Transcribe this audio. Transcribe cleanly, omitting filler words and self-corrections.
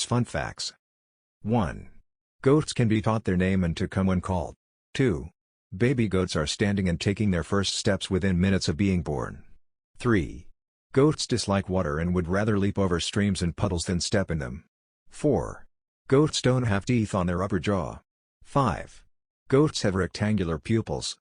fun facts. 1. Goats can be taught their name and to come when called. 2. Baby goats are standing and taking their first steps within minutes of being born. 3. Goats dislike water and would rather leap over streams and puddles than step in them. 4. Goats don't have teeth on their upper jaw. 5. Goats have rectangular pupils.